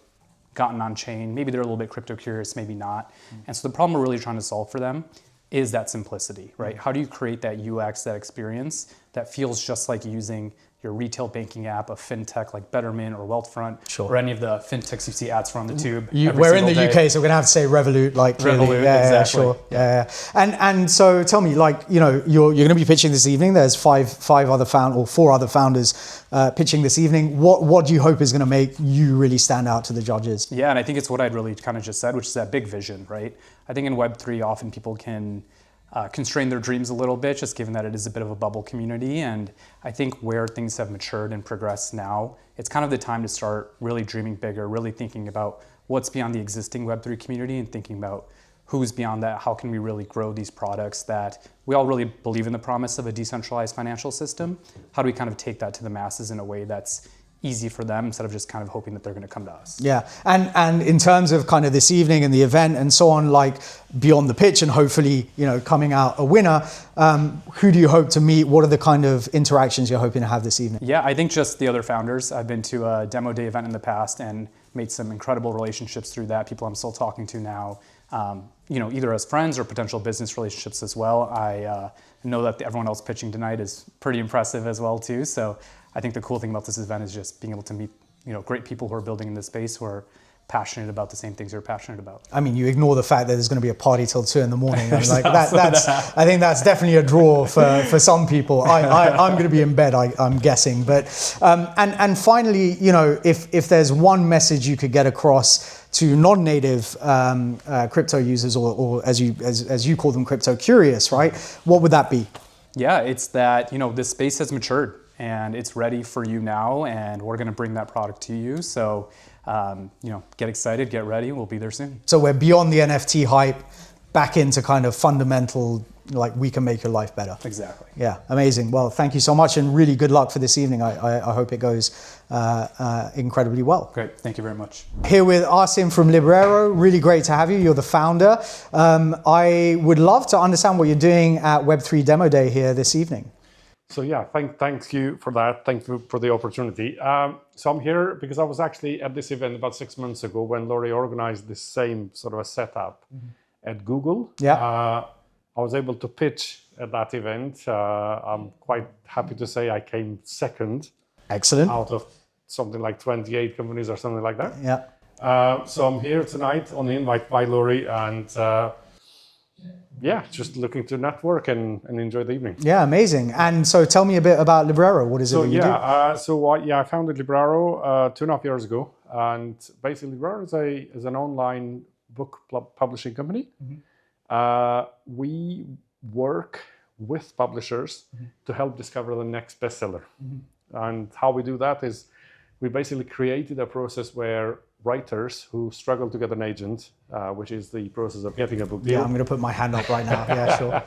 gotten on chain. Maybe they're a little bit crypto curious, maybe not. And so the problem we're really trying to solve for them is that simplicity, right? How do you create that UX, that experience that feels just like using your retail banking app, a fintech like Betterment or Wealthfront, or any of the fintechs you see ads for on the tube. We're in the UK, so we're gonna have to say Revolut, like clearly. Revolut, yeah, exactly. Sure. Yeah. And so tell me, like, you know, you're gonna be pitching this evening. There's four other founders pitching this evening. What do you hope is gonna make you really stand out to the judges? Yeah, and I think it's what I'd really kind of just said, which is that big vision, right? I think in Web3, often people can constrain their dreams a little bit, just given that it is a bit of a bubble community. And I think where things have matured and progressed now, it's kind of the time to start really dreaming bigger, really thinking about what's beyond the existing Web3 community and thinking about who's beyond that, how can we really grow these products that we all really believe in the promise of a decentralized financial system. How do we kind of take that to the masses in a way that's easy for them instead of just kind of hoping that they're going to come to us. Yeah, and in terms of kind of this evening and the event and so on, like beyond the pitch and hopefully, you know, coming out a winner, who do you hope to meet? What are the kind of interactions you're hoping to have this evening? Yeah, I think just the other founders. I've been to a demo day event in the past and made some incredible relationships through that, people I'm still talking to now, you know, either as friends or potential business relationships as well. I know that everyone else pitching tonight is pretty impressive as well too. So I think the cool thing about this event is just being able to meet, you know, great people who are building in this space who are passionate about the same things you're passionate about. I mean, you ignore the fact that there's going to be a party till 2 a.m. and like that's I think that's definitely a draw for some people. I'm going to be in bed, I'm guessing. But and finally, you know, if there's one message you could get across to non-native crypto users, or as you call them, crypto curious, right? What would that be? Yeah, it's that, you know, this space has matured and it's ready for you now, and we're going to bring that product to you. So, you know, get excited, get ready. We'll be there soon. So we're beyond the NFT hype, back into kind of fundamental, like we can make your life better. Exactly. Yeah, amazing. Well, thank you so much, and really good luck for this evening. I hope it goes incredibly well. Great, thank you very much. Here with Asim from Librero. Really great to have you. You're the founder. I would love to understand what you're doing at Web3 Demo Day here this evening. So yeah, thank you for that. Thank you for the opportunity. So I'm here because I was actually at this event about 6 months ago when Laurie organized the same sort of a setup at Google. Yeah. I was able to pitch at that event. I'm quite happy to say I came second. Excellent. Out of something like 28 companies or something like that. Yeah. So I'm here tonight on the invite by Laurie, and yeah, just looking to network and enjoy the evening. Yeah, amazing. And so tell me a bit about Librero. What is it that you do? I founded Librero 2.5 years ago. And basically Librero is an online book publishing company. We work with publishers to help discover the next bestseller. And how we do that is we basically created a process where writers who struggle to get an agent, which is the process of getting a book deal. Yeah, I'm going to put my hand up right now. Yeah, sure.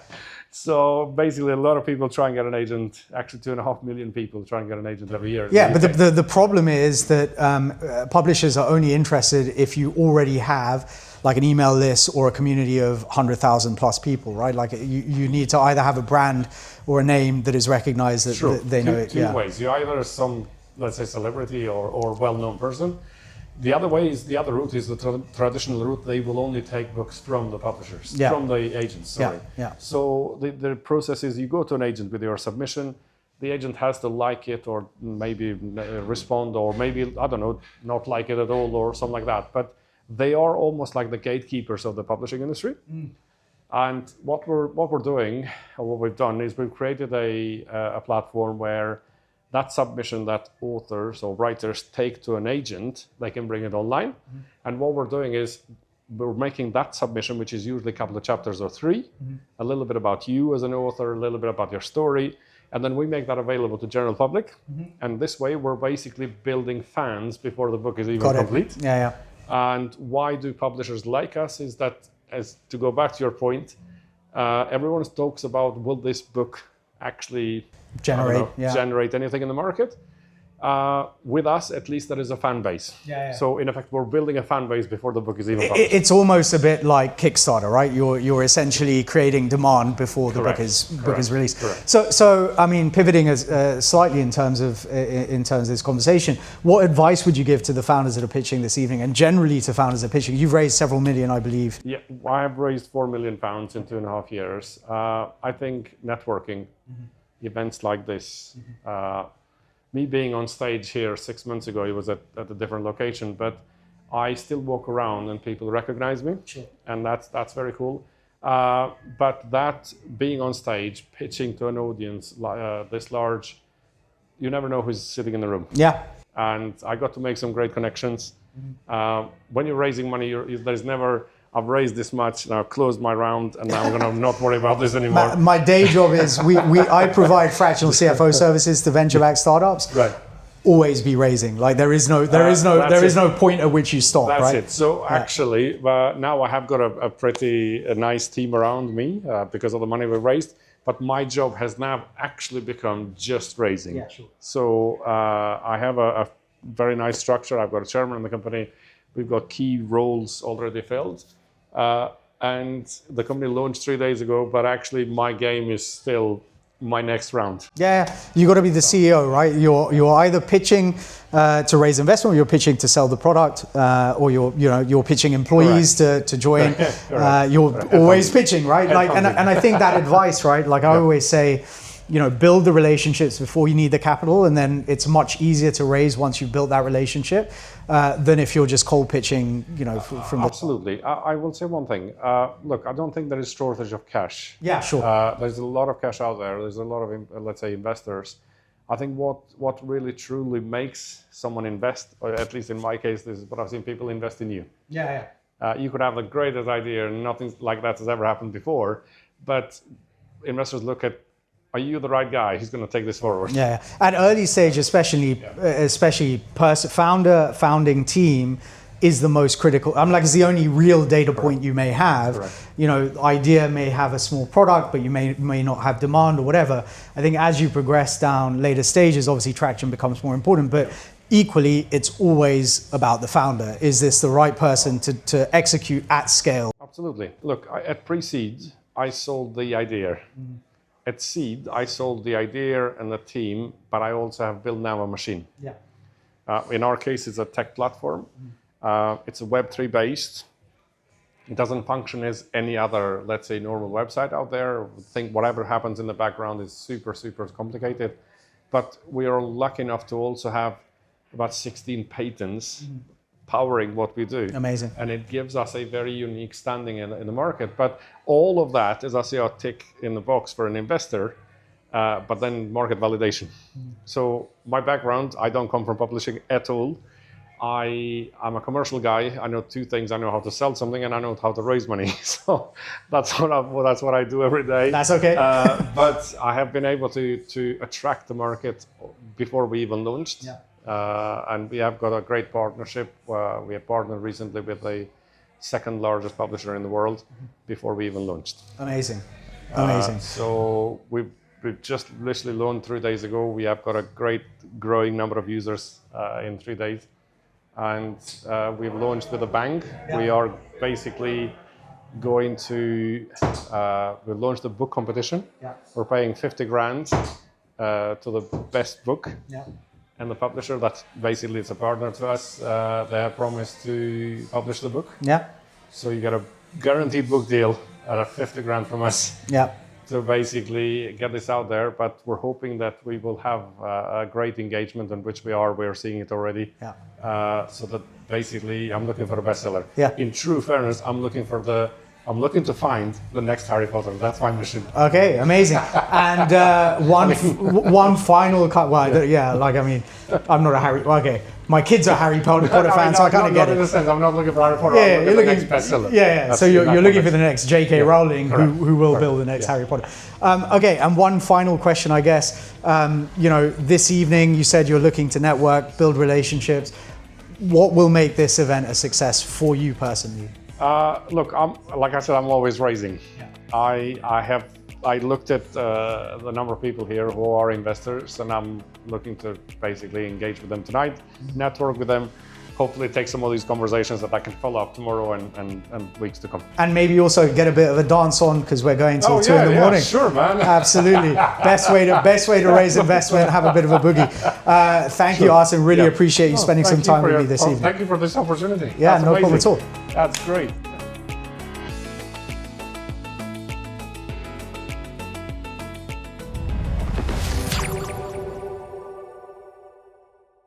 So basically, a lot of people try and get an agent. Actually, 2.5 million people try and get an agent every year. Yeah, but the problem is that publishers are only interested if you already have like an email list or a community of 100,000 plus people, right? Like you need to either have a brand or a name that is recognized that they know it. Two ways. You either some, let's say, celebrity or well-known person. The other route is the traditional route. They will only take books from the publishers, from the agents. Sorry. Yeah. So the process is you go to an agent with your submission. The agent has to like it or maybe respond or maybe, I don't know, not like it at all or something like that. But they are almost like the gatekeepers of the publishing industry. And what we're doing, or what we've done, is we've created a platform where that submission that authors or writers take to an agent, they can bring it online. And what we're doing is we're making that submission, which is usually a couple of chapters or 3, a little bit about you as an author, a little bit about your story, and then we make that available to general public. And this way, we're basically building fans before the book is even complete. Yeah. And why do publishers like us is that, as to go back to your point, everyone talks about, will this book actually generate anything in the market? With us, at least there is a fan base. Yeah. So in effect, we're building a fan base before the book is even published. It's almost a bit like Kickstarter, right? You're essentially creating demand before the book is released. Correct. So I mean, pivoting slightly in terms of this conversation, what advice would you give to the founders that are pitching this evening, and generally to founders that are pitching? You've raised several million, I believe. Yeah, I have raised £4 million in 2.5 years. I think networking, events like this. Me being on stage here 6 months ago, it was at a different location, but I still walk around and people recognize me, and that's very cool. But that being on stage, pitching to an audience this large, you never know who's sitting in the room. Yeah. And I got to make some great connections. When you're raising money, there's never, I've raised this much, now I've closed my round, and now I'm going to not worry about this anymore. My day job is I provide fractional CFO services to venture-backed startups. Right. Always be raising. Like there is no point at which you stop. That's right? it. So actually, now I have got a pretty nice team around me because of the money we raised. But my job has now actually become just raising. Yeah, sure. So I have a very nice structure. I've got a chairman in the company. We've got key roles already filled. And the company launched 3 days ago, but actually my game is still my next round. Yeah, you got to be the CEO, right? You're either pitching to raise investment, or you're pitching to sell the product, or you're pitching employees to join. You're always pitching, right? Like, and I think that advice, right? Like I always say, build the relationships before you need the capital, and then it's much easier to raise once you've built that relationship than if you're just cold pitching, from the... Absolutely. I will say one thing. Look, I don't think there is shortage of cash. Yeah, sure. There's a lot of cash out there. There's a lot of, let's say, investors. I think what really truly makes someone invest, or at least in my case, this is what I've seen people invest in you. Yeah. You could have the greatest idea, and nothing like that has ever happened before, but investors look at, are you the right guy who's going to take this forward? Yeah. At early stage, especially founding team is the most critical. It's the only real data point you may have. Correct. Idea may have a small product, but you may not have demand or whatever. I think as you progress down later stages, obviously traction becomes more important, but equally, it's always about the founder. Is this the right person to execute at scale? Absolutely. Look, at pre-seed, I sold the idea. At seed, I sold the idea and the team, but I also have built now a machine. Yeah. In our case, it's a tech platform. It's a Web3 based. It doesn't function as any other, let's say, normal website out there. Think whatever happens in the background is super, super complicated. But we are lucky enough to also have about 16 patents powering what we do. Amazing. And it gives us a very unique standing in the market. But all of that is, I see, a tick in the box for an investor, but then market validation. So my background, I don't come from publishing at all. I'm a commercial guy. I know two things. I know how to sell something, and I know how to raise money. So that's what I do every day. That's okay. But I have been able to attract the market before we even launched. Yeah. And we have got a great partnership. We have partnered recently with the second largest publisher in the world before we even launched. Amazing. So we've just literally launched 3 days ago. We have got a great growing number of users in 3 days. And we've launched with a bang. Yeah. We are basically going to, we've launched a book competition. Yeah. We're paying 50 grand to the best book. Yeah. And the publisher, that basically is a partner to us, they have promised to publish the book. Yeah. So you get a guaranteed book deal at 50 grand from us. Yeah. To basically get this out there, but we're hoping that we will have a great engagement, on which we're seeing it already. Yeah. So that basically, I'm looking for a bestseller. Yeah. In true fairness, I'm looking to find the next Harry Potter. That's my mission. Okay, amazing. And one final cut. Well, yeah, I'm not a Harry. Okay, my kids are Harry Potter fans, so I kind of get it. In a sense, I'm not looking for Harry Potter. Yeah, you're looking for the next bestseller. Yeah. So you're looking for the next J.K. Rowling, who will build the next Harry Potter. Okay, and one final question, I guess. This evening you said you're looking to network, build relationships. What will make this event a success for you personally? Look, like I said, I'm always raising. Yeah. I looked at the number of people here who are investors, and I'm looking to basically engage with them tonight, network with them, hopefully take some of these conversations that I can follow up tomorrow and weeks to come. And maybe also get a bit of a dance on, because we're going till 2 in the morning. Sure, man. Absolutely. Best way to raise investment, have a bit of a boogie. Thank you, Arsene. Really appreciate you spending some time with me this evening. Thank you for this opportunity. Yeah, That's no problem amazing. at all. That's great.